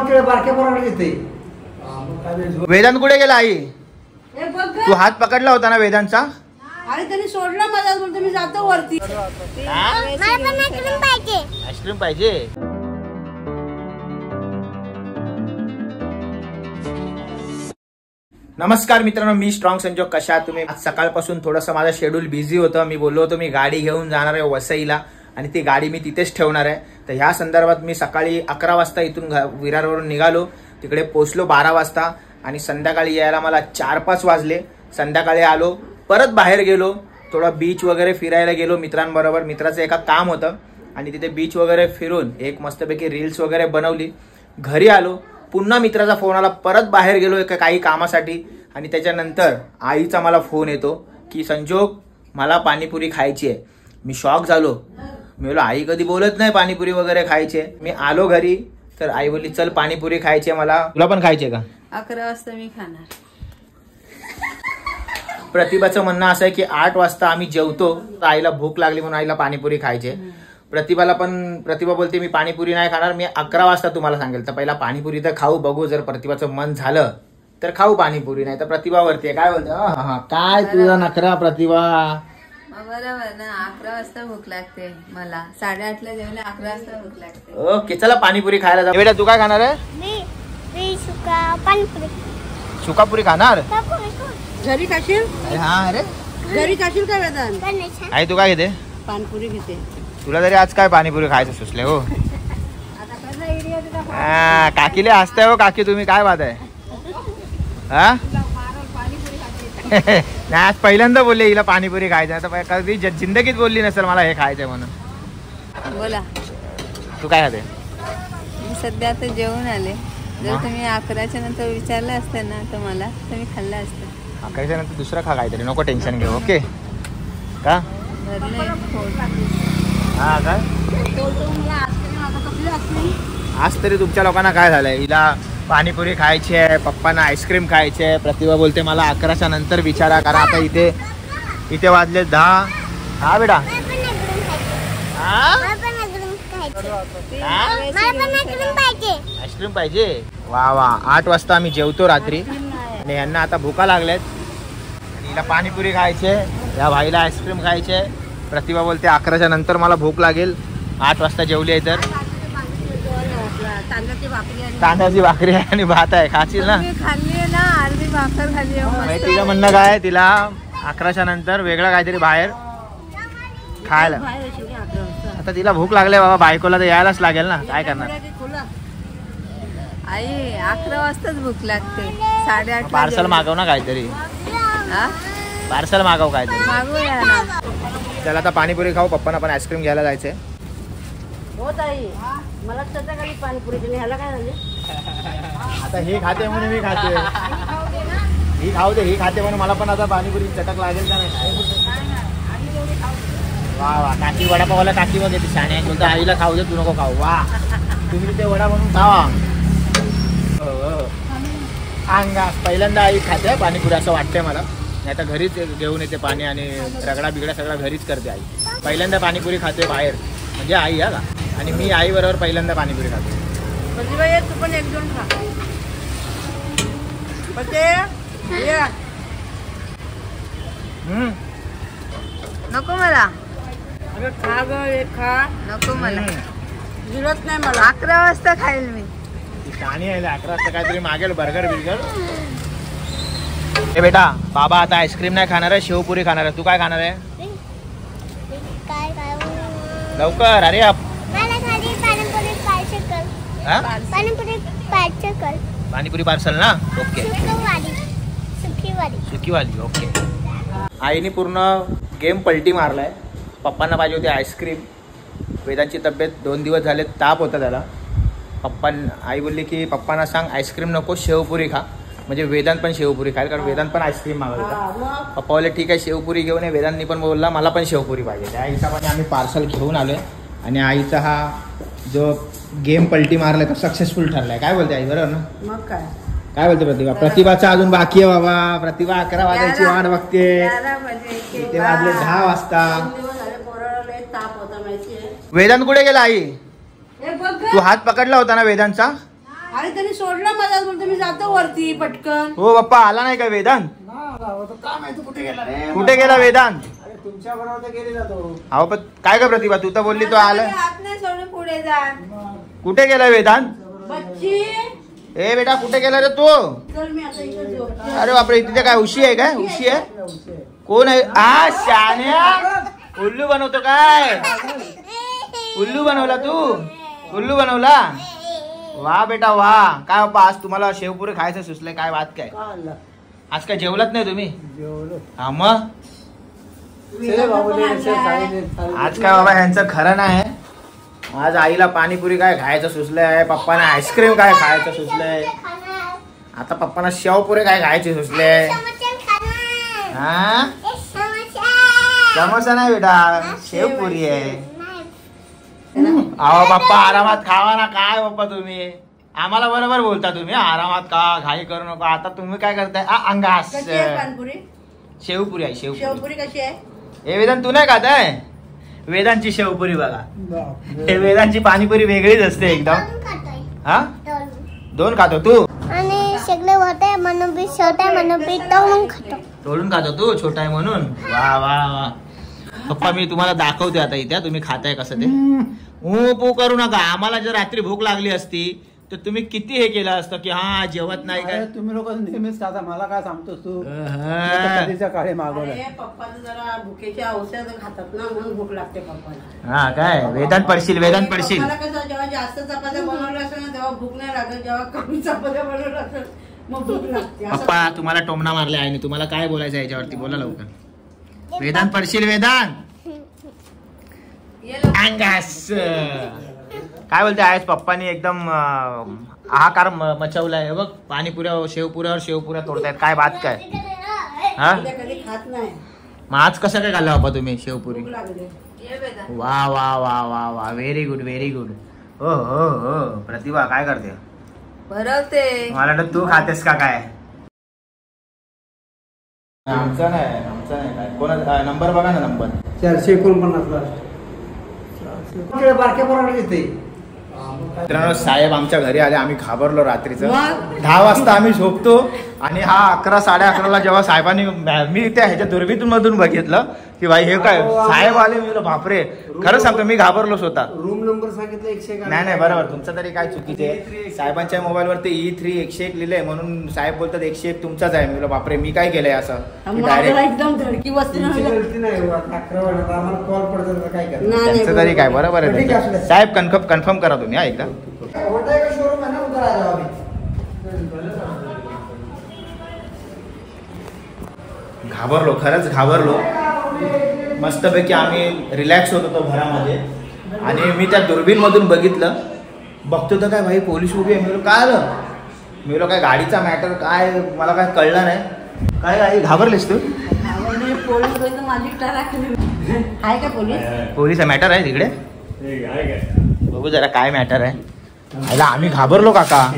बारक्या पोराकडे येते. वेदांत कुठे गेला आई? तू हात पकडला होता ना वेदांतचा? अरे त्यांनी सोडला मला, बोलतो मी जातो वरती. आईस्क्रीम पाहिजे. नमस्कार मित्रांनो, मी स्ट्रॉंग संजोग. कशा आहात तुम्ही? आज सकाळपासून थोडंसं माझं शेड्यूल बिझी होतं. मी बोललो होतो मी गाडी घेऊन जाणार आहे वसईला आणि ती गाडी मी तिथेच ठेवणार आहे. तर ह्या संदर्भात मी सकाळी 11 वाजता इथून विरारवरून निघालो. तिकडे पोहोचलो 12 वाजता आणि संध्याकाळी यायला मला 4-5 वाजले. संध्याकाळी आलो, परत बाहेर गेलो, थोडं बीच वगैरे फिरायला गेलो मित्रांबरोबर. मित्राचं एका काम होतं आणि तिथे बीच वगैरे फिरून एक मस्तपैकी रील्स वगैरे बनवली. घरी आलो, पुन्हा मित्राचा फोन आला, परत बाहेर गेलो एका काही कामासाठी. आणि त्याच्यानंतर आईचा मला फोन येतो की संजोग मला पाणीपुरी खायची आहे. मी शॉक झालो. मी बोललो आई कधी बोलत नाही पाणीपुरी वगैरे खायची आहे. मी आलो घरी तर आई बोलली चल पाणीपुरी खायची आहे मला. तुला पण खायची आहे का? 11 वाजता मी खाणार. प्रतिभाचं म्हणणं असं आहे की 8 वाजता आम्ही जेवतो. आईला भूक लागली म्हणून आईला पाणीपुरी खायची आहे. प्रतिभा बोलते मी पाणीपुरी नाही खाणार, मी 11 वाजता तुम्हाला सांगेल. तर पहिला पाणीपुरी तर खाऊ, बघू जर प्रतिभाचं मन झालं तर खाऊ पाणीपुरी, नाही तर प्रतिभावरती आहे. काय बोलते? काय तुझा नखरा प्रतिभा? बरोबर ना, 11 वाजता भूक लागते मला. 8:30ला जेवले, 11 वाजता भूक लागते. ओके चला पाणीपुरी खायला जा. बेटा तू काय खाणार आहे? सुकापुरी खाणार? घरी खाशील? हा अरे घरी खाशील का वेदांत? आई तू काय घेते? पाणीपुरी घेते. तुला तरी आज काय पाणीपुरी खायचं सुचले हो? काकीले हसताय हो काकी, तुम्ही काय बात आहे? हा नाही आज पहिल्यांदा बोलले हिला पाणीपुरी खायचं. आता कधी जिंदगीत बोलली नसेल मला हे खायचंय म्हणून. बोला तू काय खाते? मी सध्या आता जेवून आले. जर तुम्ही 11च्या नंतर विचारलं असतं ना तर मला तर मी खाल्लं असतं. 11च्या नंतर दुसरं खा काहीतरी, नको टेन्शन घेऊ. ओके का? हा काय आज तरी तुमच्या लोकांना काय झालंय? हिला पाणीपुरी खायची आहे, पप्पांना आईस्क्रीम खायची आहे. प्रतिभा बोलते मला 11च्या नंतर विचारा, कारण आता इथे वाजले 10. हा बेटा आईस्क्रीम पाहिजे. वा वा. 8 वाजता आम्ही जेवतो रात्री आणि यांना आता भुका लागल्यात. हिला पाणीपुरी खायचे, या भाईला आईस्क्रीम खायचे. प्रतिभा बोलते 11च्या नंतर मला भूक लागेल. 8 वाजता जेवली आहे तर तांदळाची भाकरी आहे आणि भात आहे. खाशील ना? खाल्ली ना, अर्धी भाकर खाल्ली. तिचं म्हणणं काय, तिला 11च्या नंतर वेगळं काहीतरी बाहेर खायला. आता तिला भूक लागली बाबा, बायकोला तर यायलाच लागेल ना, काय करणार? आई 11 वाजताच भूक लागते. 8:30 पार्सल मागव ना काहीतरी. पार्सल मागव काहीतरी. मागवूया ना. चला आता पाणीपुरी खाऊ. पप्पांना पण आईस्क्रीम घ्यायला जायचंय. हो ताई, मला त्याच्याकडे पाणीपुरी दिली. ह्याला काय झाले? आता ही खाते म्हणून मी खाते. ही खाऊ दे, ही खाते म्हणून मला पण आता पाणीपुरी चटक लागेल का नाही? वा वा. काकी वडापावला काकी बघ येते शाणे. बोलतो आईला खाऊ दे, तू नको खाऊ. वा तुम्ही ते वडा म्हणून खावा. अंगा पहिल्यांदा आई खाते पाणीपुरी असं वाटतंय मला. नाही तर घरीच घेऊन येते पाणी आणि रगडा बिगडा सगळा घरीच करते आई. पहिल्यांदा पाणीपुरी खाते बाहेर म्हणजे आई. हा का? आणि मी आई बरोबर पहिल्यांदा पाणीपुरी खाते. तू पण 1-2 खा. नको मला. खा ग, खा. नको मला, गिळत नाही मला. 11 वाजता खाईल मी. शाणी आहे. 11 वाजता काहीतरी मागेल बर्गर बिर्गर. ए बेटा, बाबा आता आईस्क्रीम नाही खाणार आहे, शेवपुरी खाणार आहे. तू काय खाणार आहे? लवकर. अरे पाणीपुरी पार्सल ना? ओके. सुकीवाली. ओके. आईने पूर्ण गेम पलटी मारलाय. पप्पांना पाहिजे होती आईस्क्रीम. वेदांची तब्येत 2 दिवस झाले, ताप होता त्याला. आई बोलली की पप्पांना सांग आईस्क्रीम नको, शेवपुरी खा. म्हणजे वेदांत पण शेवपुरी खाईल, कारण वेदांत पण आईस्क्रीम मागत होता. पप्पा बोलले ठीक आहे शेवपुरी घेऊन ये. वेदांतनी पण बोलला मला पण शेवपुरी पाहिजे. त्या हिशोबाने आम्ही पार्सल घेऊन आलोय आणि आईचा हा जो गेम पलटी मारलाय तो सक्सेसफुल ठरलाय. काय बोलते आई? बरोबर ना? मग काय बोलते प्रतिभा? प्रतिभाचा अजून बाकी आहे बाबा. प्रतिभा 11 वाजायची वाट बघते. ते वाजले 10 वाजता. वेदांत कुठे गेला आई? तू हात पकडला होता ना वेदांतचा? अरे त्यांनी सोडला माझा, बोलतो मी जातो वरती पटकन. हो पप्पा आला नाही का वेदांत? काय माहिती कुठे गेला रे? कुठे गेला वेदांत? अरे तुमच्या बरोबर तर गेले जातो. अहो पण काय का प्रतिभा, तू तर बोलली तो आला. हात नाही सोडून पुढे जा. कुठे गेला वेदांत? बच्ची ए बेटा कुठे गेला रे तू? चल मी आता इकडे झोपते. अरे बापरे, तिथे काय उशी आहे काय? उशी आहे? कोण आहे? आ शान्या, उल्लू बनवतो काय? उल्लू बनवला तू? उल्लू बनवला? वा बेटा वा. काय बाप्पा आज तुम्हाला शेवपुरी खायचं सुचलंय, काय बात काय? आज काय जेवलात नाही तुम्ही? हा मग आज काय बाबा ह्यांचं खरं नाही. आज आईला पाणीपुरी काय खायचं सुचलंय, पप्पाने आईस्क्रीम काय खायचं सुचलंय, आता पप्पाना शेवपुरी काय खायचे सुचले. हा समोसा नाही बेटा, शेवपुरी आहे. अहो पप्पा आरामात खावा ना. काय पप्पा तुम्ही आम्हाला बरोबर बोलता, तुम्ही आरामात का, घाई करू नका. आता तुम्ही काय करताय? अंगास शेवपुरी आहे. शेवपुरी कशी आहे? हे वेदांत तू नाही खात आहे? वेदांची शेवपुरी बघा, हे वेदांची पाणीपुरी वेगळीच असते एकदम. हा दोन खातो तू? आणि सगळे होते म्हणून बी छोटे म्हणून बी तळून खातो. तोडून खातो तू, छोटा आहे म्हणून. वा वा वा. पप्पा मी तुम्हाला दाखवते आता इथे, तुम्ही खाताय कसं ते. पू करू नका. आम्हाला जर रात्री भूक लागली असती तर तुम्ही किती हे केलं असतं की हा जेवत नाही काय. तुम्ही लोक नेहमीच खाता, मला काय सांगतोस तू? कधीच्या काळी मागवलं. पप्पाचं जरा भुकेच्या औषध खातात ना, म्हणून भूक लागते पप्पाला. हा काय वेदांत पडशील, वेदांत पडशील. मला कसं जेव्हा जास्त चपात्या बनवल्या असेल ना तेव्हा भूक नाही लागत, जेव्हा कमी चपात्या बनवल्या असेल मग भूक लागते. पप्पा तुम्हाला टोमणा मारले आईने, तुम्हाला काय बोलायचं याच्यावरती बोला लवकर. वेदांत पडशील, वेदांत अंगास. काय बोलते आज पप्पानी एकदम हाहाकार मचवलाय बघ. पाणीपुऱ्या शेवपुऱ्या तोडतायत, काय बात काय? हा कधी खात नाही. मग आज कसं काय खाल्लं बाबा तुम्ही शेवपुरी? भूक लागली. वा वा वा वा वा, व्हेरी गुड व्हेरी गुड. हो हो हो. प्रतिभा काय करते? भरवते. मला वाटतं तू खातेस का काय? आमचा नाही काय. कोणा नंबर बघा ना, नंबर 449 बारक्या बरोबर येते. मित्रांनो साहेब आमच्या घरी आले, आम्ही घाबरलो. रात्रीचं मग? 10 वाजता आम्ही झोपतो आणि हा 11 11:30 जेव्हा साहेबांनी, मी त्या ह्याच्या दुर्बीतून मधून बघितलं की भाई हे काय साहेब आले. मी बापरे, खरं सांगतो मी घाबरलो स्वतः. रूम नंबर सांगितलं 101. नाही बरोबर, तुमचं तरी काय चुकीचे. साहेबांच्या मोबाईलवर ते E3 101 लिहिलंय म्हणून साहेब बोलतात 101 तुमचाच आहे. मी बापरे मी काय केलंय असं डायरेक्ट. एकदम धडकी बसली. कॉल पडतात काय करणार? त्यांचं तरी काय बरोबर आहे. साहेब कन्फर्म करा तुम्ही हा एकदा. शोरूम आहे ना, उद्या राहिलो आम्ही. घाबरलो, खरंच घाबरलो. मस्तपैकी आम्ही रिलॅक्स होत होतो घरामध्ये आणि मी त्या दुर्बीन मधून बघतो तर काय भाई पोलीस उभी आहे. मी काय आलं, मी काय गाडीचा मॅटर काय मला काय कळलं नाही. काय घाबरलीस तू? पोलीस माझी आहे का? पोलीस मॅटर आहे तिकडे, बघू जरा काय मॅटर आहे. आम्ही घाबरलो काका.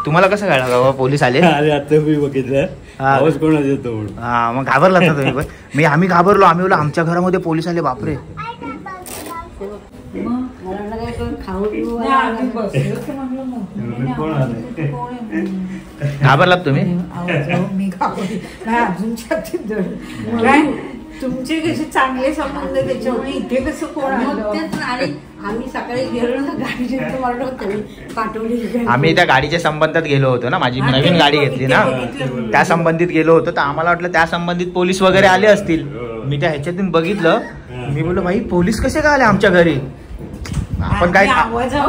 तुम्हाला कसं कळलं बाबा पोलीस आले? आता मी बघितलं आवाज कोणाचा येतो म्हणून. हा मग घाबरला ना तुम्ही पण. आम्ही घाबरलो. आम्ही बोला आमच्या घरामध्ये पोलीस आले, बापरे. घाबरलात तुम्ही? तुमचे कसे चांगले संबंध त्याच्यामुळे इथे कसं कोण आणि आम्ही सकाळी गेलो ना गाडी पाठवली. आम्ही त्या गाडीच्या संबंधात गेलो होतो ना, माझी नवीन गाडी घेतली ना, त्या संबंधित गेलो होतो. तर आम्हाला वाटलं त्या संबंधित पोलीस वगैरे आले असतील. मी त्या ह्याच्यातून बघितलं. मी बोललो भाई पोलीस कसे काय आले आमच्या घरी? आपण काय आपल्याला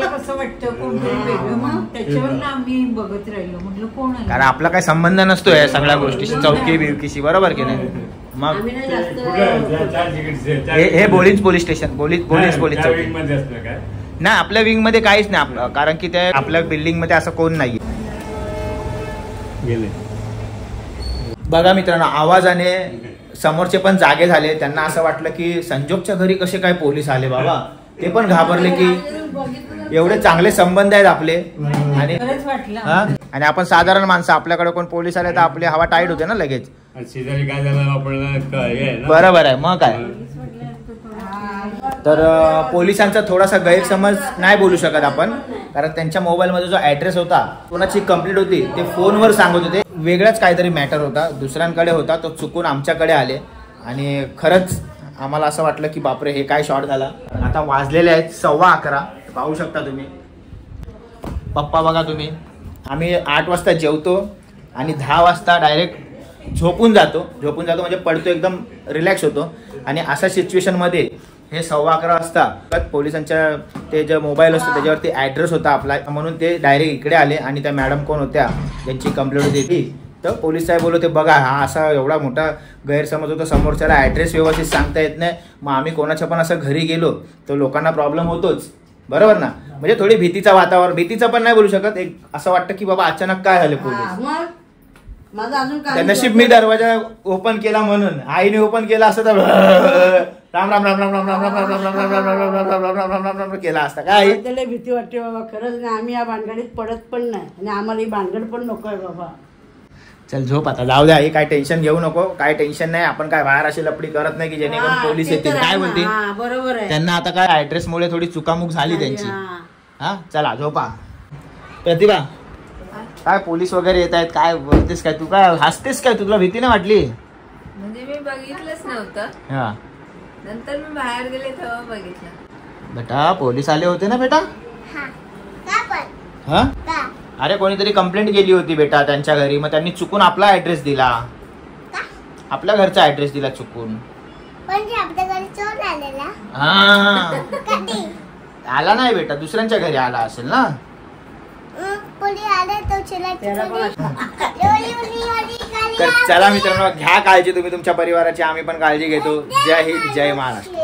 कसं वाटतं कोणतरी वेगळं, मग त्याच्यावर आम्ही बघत राहिलो. म्हटलं कोण आहे, कारण आपला काही संबंध नसतो या सगळ्या गोष्टीशी, चौकी बिवकीशी, बरोबर की नाही? मग हे बोलींच पोलीस स्टेशन, पोलीस चौकी नाही. आपल्या विंग मध्ये काहीच नाही आपलं, कारण की ते आपल्या बिल्डिंग मध्ये असं कोण नाही. बघा मित्रांनो, आवाजाने समोरचे पण जागे झाले. त्यांना असं वाटलं की संजोगच्या घरी कसे काय पोलीस आले बाबा. ते पण घाबरले की एवढे चांगले संबंध आहेत आपले. आणि आपण साधारण माणसं, आपल्याकडे कोण पोलीस आले तर आपली हवा टाईट होते ना लगेच. शेजारी काय झालं आपण बरोबर आहे. मग काय तर पोलिसांचा थोडासा गैरसमज नाही बोलू शकत आपण, कारण त्यांच्या मोबाईलमध्ये जो ॲड्रेस होता कोणाची कंप्लीट होती ते फोनवर सांगत होते, वेगळाच काहीतरी मॅटर होता, दुसऱ्यांकडे होता, तो चुकून आमच्याकडे आले आणि खरंच आम्हाला असं वाटलं की बापरे हे काय शॉर्ट झाला. आता वाजलेले आहेत 11:15, पाहू शकता तुम्ही. पप्पा बघा तुम्ही, आम्ही 8 वाजता जेवतो आणि 10 वाजता डायरेक्ट झोपून जातो म्हणजे पडतो, एकदम रिलॅक्स होतो. आणि अशा सिच्युएशनमध्ये हे 11:15 वाजता पोलिसांच्या ते जे मोबाईल असतो त्याच्यावरती ॲड्रेस होता आपला, म्हणून ते डायरेक्ट इकडे आले आणि त्या मॅडम कोण होत्या ज्यांची कंप्लेंट होती ती, तर पोलीस साहेब बोलले बघा हा असा एवढा मोठा गैरसमज होता, समोरच्याला ॲड्रेस व्यवस्थित सांगता येत नाही, मग आम्ही कोणाच्या पण असं घरी गेलो तर लोकांना प्रॉब्लेम होतोच, बरोबर ना. म्हणजे थोडी भीतीचं वातावरण, भीतीचं पण नाही बोलू शकत, एक असं वाटतं की बाबा अचानक काय झालं पोलीस. माझं अजून त्या नशीब मी दरवाजा ओपन केला म्हणून, आईने ओपन केला असं तर राम राम राम राम राम राम राम राम राम राम राम राम राम राम राम राम राम राम राम केला असता. काय त्याला भीती वाटते बाबा, खरंच नाही, आम्ही या भानगडीत पडत पण नाही आणि आम्हाला ही भानगड पण नकोय बाबा. चल झोप आता, जाऊ द्या, हे काय टेन्शन घेऊ नको, काय टेन्शन नाही, आपण काय बाहेर अशी लपडी करत नाही की जेणेकरून पोलीस येतील. काय बोलतील बरोबर आहे, त्यांना आता काय ऍड्रेसमुळे थोडी चुकामुक झाली त्यांची. हा चला झोपा. प्रतिभा काय पोलीस वगैरे येत आहेत, काय बोलतेस काय, तू काय हसतेस काय, तुला भीती नाही वाटली? म्हणजे मी बघितलंच नव्हतं, हा नंतर मी बाहेर गेले तेव्हा बघितलं. बेटा पोलीस आले होते ना बेटा? हा अरे कोणीतरी कंप्लेंट केली होती बेटा त्यांच्या घरी, मग त्यांनी चुकून आपला ऍड्रेस दिला, आपल्या घरचा ऍड्रेस दिला चुकून. हा आला नाही बेटा, दुसऱ्यांच्या घरी आला असेल ना. तर चला मित्रांनो, घ्या काळजी तुम्ही तुमच्या परिवाराची, आम्ही पण काळजी घेतो. जय हिंद, जय महाराष्ट्र.